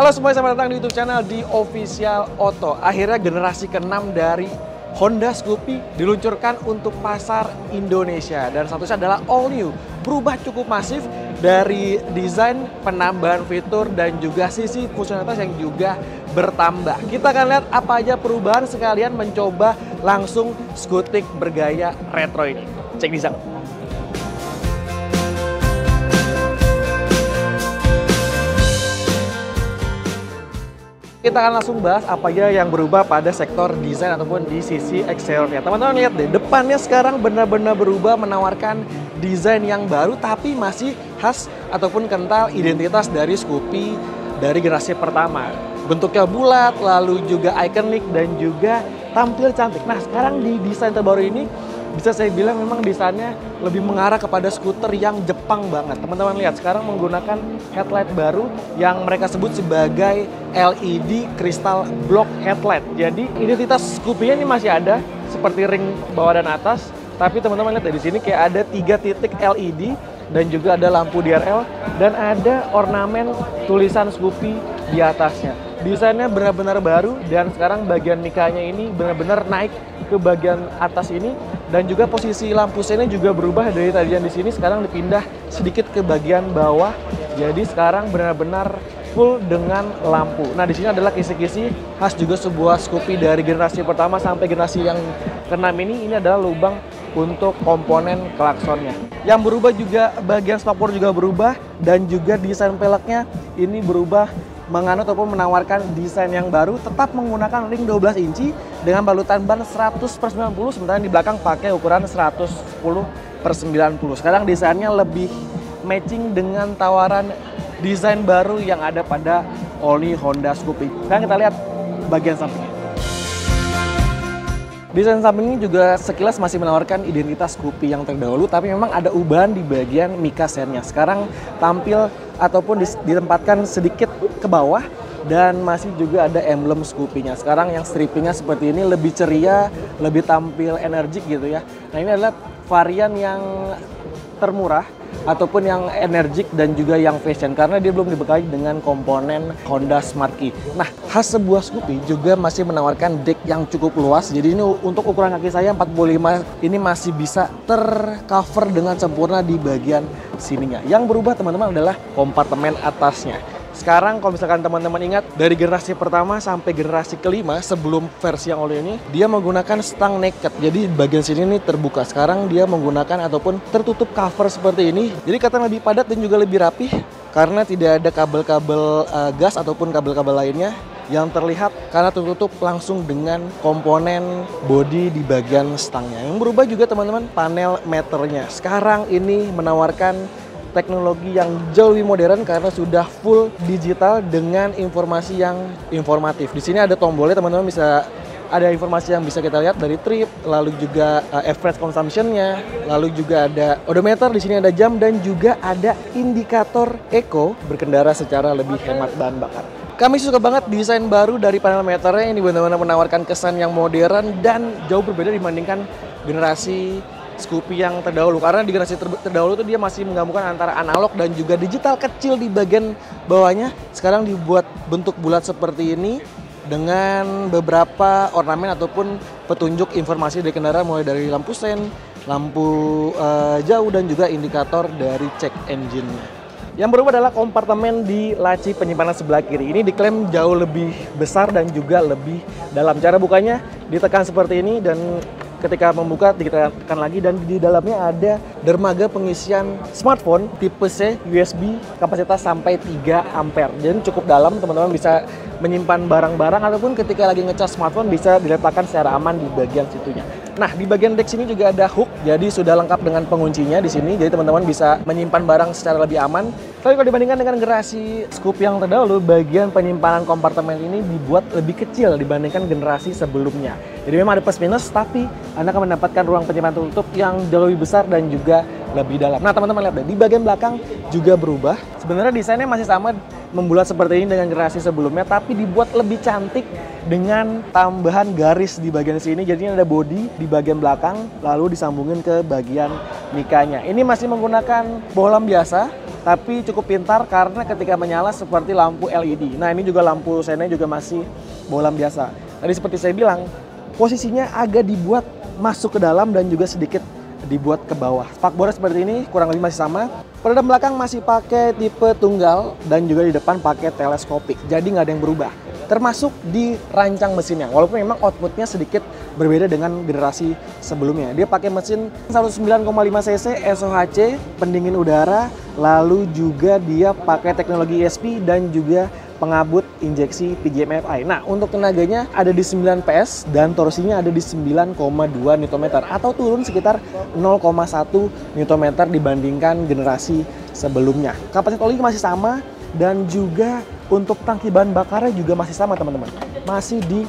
Halo semuanya, selamat datang di YouTube channel di Official Auto. Akhirnya generasi ke-6 dari Honda Scoopy diluncurkan untuk pasar Indonesia. Dan satunya adalah all new. Berubah cukup masif dari desain, penambahan fitur, dan juga sisi fungsionalitas yang juga bertambah. Kita akan lihat apa aja perubahan sekalian mencoba langsung skutik bergaya retro ini. Cek di sana. Kita akan langsung bahas apa aja yang berubah pada sektor desain ataupun di sisi eksteriornya. Teman-teman lihat deh, depannya sekarang benar-benar berubah, menawarkan desain yang baru tapi masih khas ataupun kental identitas dari Scoopy dari generasi pertama. Bentuknya bulat, lalu juga ikonik dan juga tampil cantik. Nah, sekarang di desain terbaru ini bisa saya bilang memang desainnya lebih mengarah kepada skuter yang Jepang banget. Teman-teman lihat, sekarang menggunakan headlight baru yang mereka sebut sebagai LED Crystal Block Headlight. Jadi identitas Scoopy-nya ini masih ada seperti ring bawah dan atas, tapi teman-teman lihat di sini kayak ada 3 titik LED dan juga ada lampu DRL dan ada ornamen tulisan Scoopy di atasnya. Desainnya benar-benar baru dan sekarang bagian mikanya ini benar-benar naik ke bagian atas ini dan juga posisi lampu sennya juga berubah dari tadinya di sini sekarang dipindah sedikit ke bagian bawah. Jadi sekarang benar-benar full dengan lampu. Nah, di sini adalah kisi-kisi khas juga sebuah Scoopy dari generasi pertama sampai generasi yang ke-6 ini. Ini adalah lubang untuk komponen klaksonnya. Yang berubah juga bagian spakbor juga berubah dan juga desain peleknya ini berubah menganut ataupun menawarkan desain yang baru, tetap menggunakan ring 12 inci dengan balutan ban 100/90, sementara di belakang pakai ukuran 110/90. Sekarang desainnya lebih matching dengan tawaran desain baru yang ada pada all new Honda Scoopy. Sekarang kita lihat bagian sampingnya. Desain samping ini juga sekilas masih menawarkan identitas Scoopy yang terdahulu, tapi memang ada ubahan di bagian mika sennya. Sekarang tampil ataupun ditempatkan sedikit ke bawah dan masih juga ada emblem Scoopy-nya. Sekarang yang strippingnya seperti ini lebih ceria, lebih tampil energik gitu ya. Nah, ini adalah varian yang termurah ataupun yang energik dan juga yang fashion karena dia belum dibekali dengan komponen Honda Smart Key. Nah, khas sebuah Scoopy juga masih menawarkan deck yang cukup luas. Jadi ini untuk ukuran kaki saya 45 ini masih bisa tercover dengan sempurna di bagian sininya. Yang berubah teman-teman adalah kompartemen atasnya. Sekarang kalau misalkan teman-teman ingat dari generasi pertama sampai generasi kelima sebelum versi yang all ini dia menggunakan stang naked. Jadi bagian sini nih terbuka. Sekarang dia menggunakan ataupun tertutup cover seperti ini. Jadi kelihatan lebih padat dan juga lebih rapih karena tidak ada kabel-kabel gas ataupun kabel-kabel lainnya yang terlihat karena tertutup langsung dengan komponen bodi di bagian stangnya. Yang berubah juga teman-teman panel meternya. Sekarang ini menawarkan teknologi yang jauh lebih modern karena sudah full digital dengan informasi yang informatif. Di sini ada tombolnya, teman-teman bisa ada informasi yang bisa kita lihat dari trip, lalu juga average consumption-nya, lalu juga ada odometer, di sini ada jam dan juga ada indikator eco berkendara secara lebih hemat bahan bakar. Kami suka banget desain baru dari panel meternya, ini benar-benar menawarkan kesan yang modern dan jauh berbeda dibandingkan generasi Scoopy yang terdahulu, karena di generasi terdahulu itu dia masih menggabungkan antara analog dan juga digital kecil di bagian bawahnya. Sekarang dibuat bentuk bulat seperti ini dengan beberapa ornamen ataupun petunjuk informasi dari kendaraan mulai dari lampu sen, lampu jauh dan juga indikator dari check engine-nya. Yang berubah adalah kompartemen di laci penyimpanan sebelah kiri. Ini diklaim jauh lebih besar dan juga lebih dalam. Cara bukanya ditekan seperti ini dan ketika membuka ditekan lagi dan di dalamnya ada dermaga pengisian smartphone tipe C USB kapasitas sampai 3 ampere. Jadi cukup dalam, teman-teman bisa menyimpan barang-barang ataupun ketika lagi ngecas smartphone bisa diletakkan secara aman di bagian situnya. Nah, di bagian deck sini juga ada hook, jadi sudah lengkap dengan penguncinya di sini. Jadi teman-teman bisa menyimpan barang secara lebih aman. Tapi kalau dibandingkan dengan generasi Scoopy yang terdahulu, bagian penyimpanan kompartemen ini dibuat lebih kecil dibandingkan generasi sebelumnya. Jadi memang ada plus minus, tapi Anda akan mendapatkan ruang penyimpanan tertutup yang jauh lebih besar dan juga lebih dalam. Nah, teman-teman lihat deh, di bagian belakang juga berubah. Sebenarnya desainnya masih sama, membulat seperti ini dengan generasi sebelumnya, tapi dibuat lebih cantik dengan tambahan garis di bagian sini. Jadinya ada bodi di bagian belakang, lalu disambungin ke bagian mikanya. Ini masih menggunakan bohlam biasa, tapi cukup pintar karena ketika menyala seperti lampu LED. Nah, ini juga lampu sennya juga masih bohlam biasa. Tadi seperti saya bilang, posisinya agak dibuat masuk ke dalam dan juga sedikit dibuat ke bawah. Spakbornya seperti ini, kurang lebih masih sama. Peredam belakang masih pakai tipe tunggal dan juga di depan pakai teleskopik. Jadi nggak ada yang berubah. Termasuk di rancang mesinnya. Walaupun memang outputnya sedikit berbeda dengan generasi sebelumnya. Dia pakai mesin 109,5 cc SOHC, pendingin udara, lalu juga dia pakai teknologi ESP dan juga pengabut injeksi PGM-FI. Nah, untuk tenaganya ada di 9 PS dan torsinya ada di 9,2 Nm atau turun sekitar 0,1 Nm dibandingkan generasi sebelumnya. Kapasitas oli masih sama dan juga untuk tangki bahan bakarnya juga masih sama, teman-teman. Masih di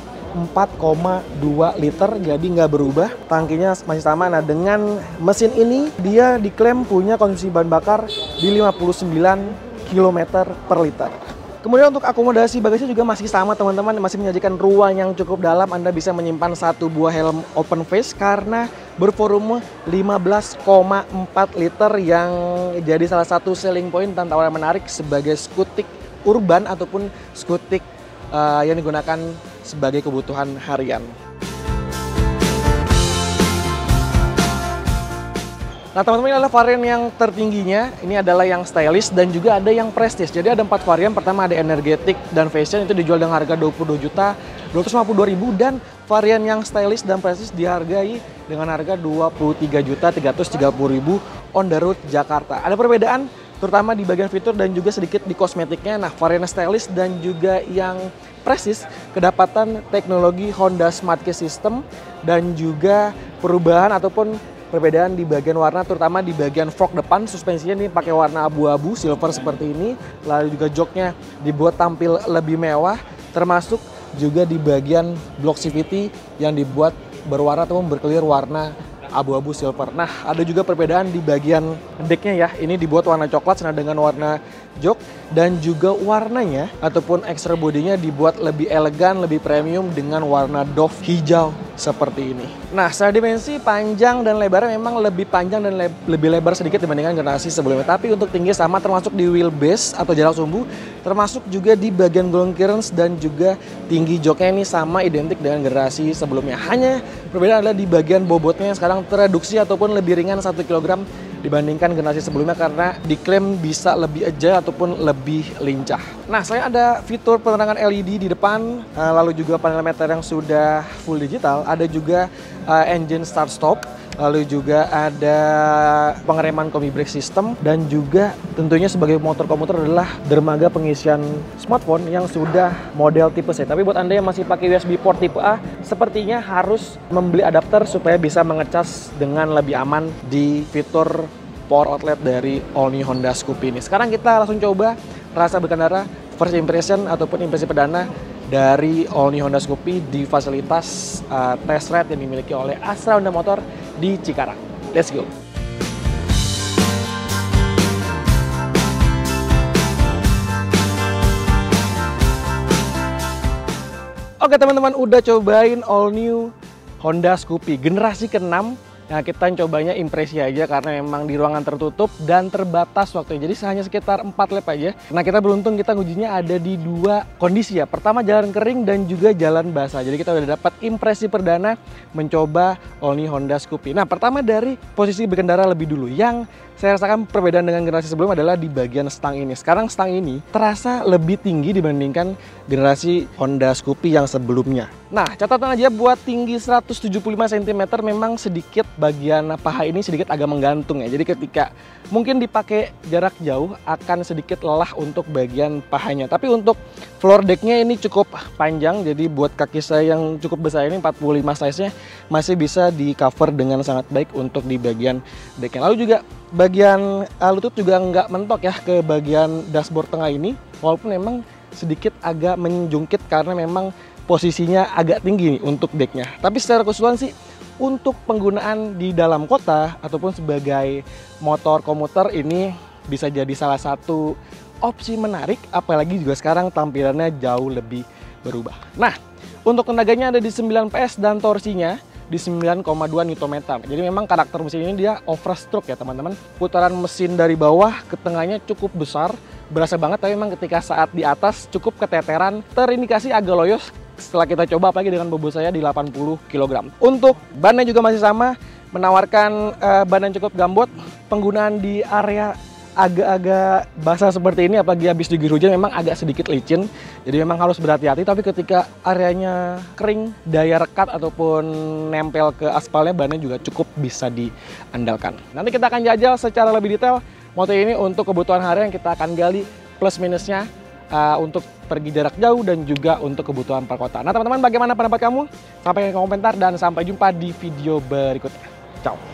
4,2 liter, jadi nggak berubah. Tangkinya masih sama. Nah, dengan mesin ini dia diklaim punya konsumsi bahan bakar di 59 km per liter. Kemudian untuk akomodasi bagasi juga masih sama, teman-teman, masih menyajikan ruang yang cukup dalam. Anda bisa menyimpan satu buah helm open face karena bervolume 15,4 liter yang jadi salah satu selling point dan tawaran menarik sebagai skutik urban ataupun skutik yang digunakan sebagai kebutuhan harian. Nah, teman-teman, ini adalah varian yang tertingginya. Ini adalah yang stylish dan juga ada yang prestige. Jadi ada 4 varian. Pertama ada energetic dan fashion, itu dijual dengan harga 22.252.000, dan varian yang stylish dan prestige dihargai dengan harga 23.330.000 on the road Jakarta. Ada perbedaan terutama di bagian fitur dan juga sedikit di kosmetiknya. Nah, varian stylish dan juga yang prestige kedapatan teknologi Honda Smart Key System dan juga perubahan ataupun perbedaan di bagian warna, terutama di bagian fork depan. Suspensinya ini pakai warna abu-abu silver seperti ini, lalu juga joknya dibuat tampil lebih mewah, termasuk juga di bagian block CVT yang dibuat berwarna ataupun berkelir warna abu-abu silver. Nah, ada juga perbedaan di bagian decknya ya. Ini dibuat warna coklat senada dengan warna jok, dan juga warnanya ataupun extra bodinya dibuat lebih elegan, lebih premium dengan warna doff hijau seperti ini. Nah, secara dimensi panjang dan lebarnya memang lebih panjang dan lebih lebar sedikit dibandingkan generasi sebelumnya. Tapi untuk tinggi sama, termasuk di wheelbase atau jarak sumbu, termasuk juga di bagian ground clearance dan juga tinggi joknya ini sama identik dengan generasi sebelumnya. Hanya perbedaan adalah di bagian bobotnya yang sekarang tereduksi ataupun lebih ringan 1 kg dibandingkan generasi sebelumnya karena diklaim bisa lebih agile ataupun lebih lincah. Nah, saya ada fitur penerangan LED di depan, lalu juga panel meter yang sudah full digital, ada juga engine start stop, lalu juga ada pengereman combi brake system, dan juga tentunya sebagai motor komuter adalah dermaga pengisian smartphone yang sudah model tipe C. Tapi buat Anda yang masih pakai USB port tipe A, sepertinya harus membeli adapter supaya bisa mengecas dengan lebih aman di fitur power outlet dari all new Honda Scoopy ini. Sekarang kita langsung coba rasa berkendara, first impression ataupun impresi perdana dari all new Honda Scoopy di fasilitas test ride yang dimiliki oleh Astra Honda Motor di Cikarang. Let's go! Oke teman-teman, udah cobain all new Honda Scoopy generasi ke-6. Nah, kita cobanya impresi aja karena memang di ruangan tertutup dan terbatas waktunya. Jadi hanya sekitar 4 lap aja. Nah, kita beruntung kita ngujinya ada di 2 kondisi ya. Pertama jalan kering dan juga jalan basah. Jadi kita udah dapat impresi perdana mencoba all new Honda Scoopy. Nah, pertama dari posisi berkendara lebih dulu. Yang saya rasakan perbedaan dengan generasi sebelum adalah di bagian stang ini. Sekarang stang ini terasa lebih tinggi dibandingkan generasi Honda Scoopy yang sebelumnya. Nah, catatan aja buat tinggi 175 cm memang sedikit bagian paha ini sedikit agak menggantung ya. Jadi ketika mungkin dipakai jarak jauh akan sedikit lelah untuk bagian pahanya. Tapi untuk floor decknya ini cukup panjang. Jadi buat kaki saya yang cukup besar ini 45 size-nya masih bisa di cover dengan sangat baik untuk di bagian decknya. Lalu juga bagian lutut juga nggak mentok ya ke bagian dashboard tengah ini. Walaupun memang sedikit agak menjungkit karena memang posisinya agak tinggi nih untuk decknya. Tapi secara keseluruhan sih untuk penggunaan di dalam kota ataupun sebagai motor komuter ini bisa jadi salah satu opsi menarik, apalagi juga sekarang tampilannya jauh lebih berubah. Nah, untuk tenaganya ada di 9 PS dan torsinya di 9,2 Nm. Jadi memang karakter mesin ini dia overstroke ya teman-teman. Putaran mesin dari bawah ke tengahnya cukup besar, berasa banget, tapi memang ketika saat di atas cukup keteteran, terindikasi agak loyo setelah kita coba, apalagi dengan bobot saya di 80 kg. Untuk bannya juga masih sama, menawarkan ban yang cukup gambot, penggunaan di area agak-agak basah seperti ini, apalagi habis diguyur hujan memang agak sedikit licin, jadi memang harus berhati-hati. Tapi ketika areanya kering, daya rekat ataupun nempel ke aspalnya, bannya juga cukup bisa diandalkan. Nanti kita akan jajal secara lebih detail motor ini untuk kebutuhan harian, kita akan gali plus minusnya untuk pergi jarak jauh dan juga untuk kebutuhan perkotaan. Nah teman-teman, bagaimana pendapat kamu? Sampai komentar dan sampai jumpa di video berikutnya. Ciao.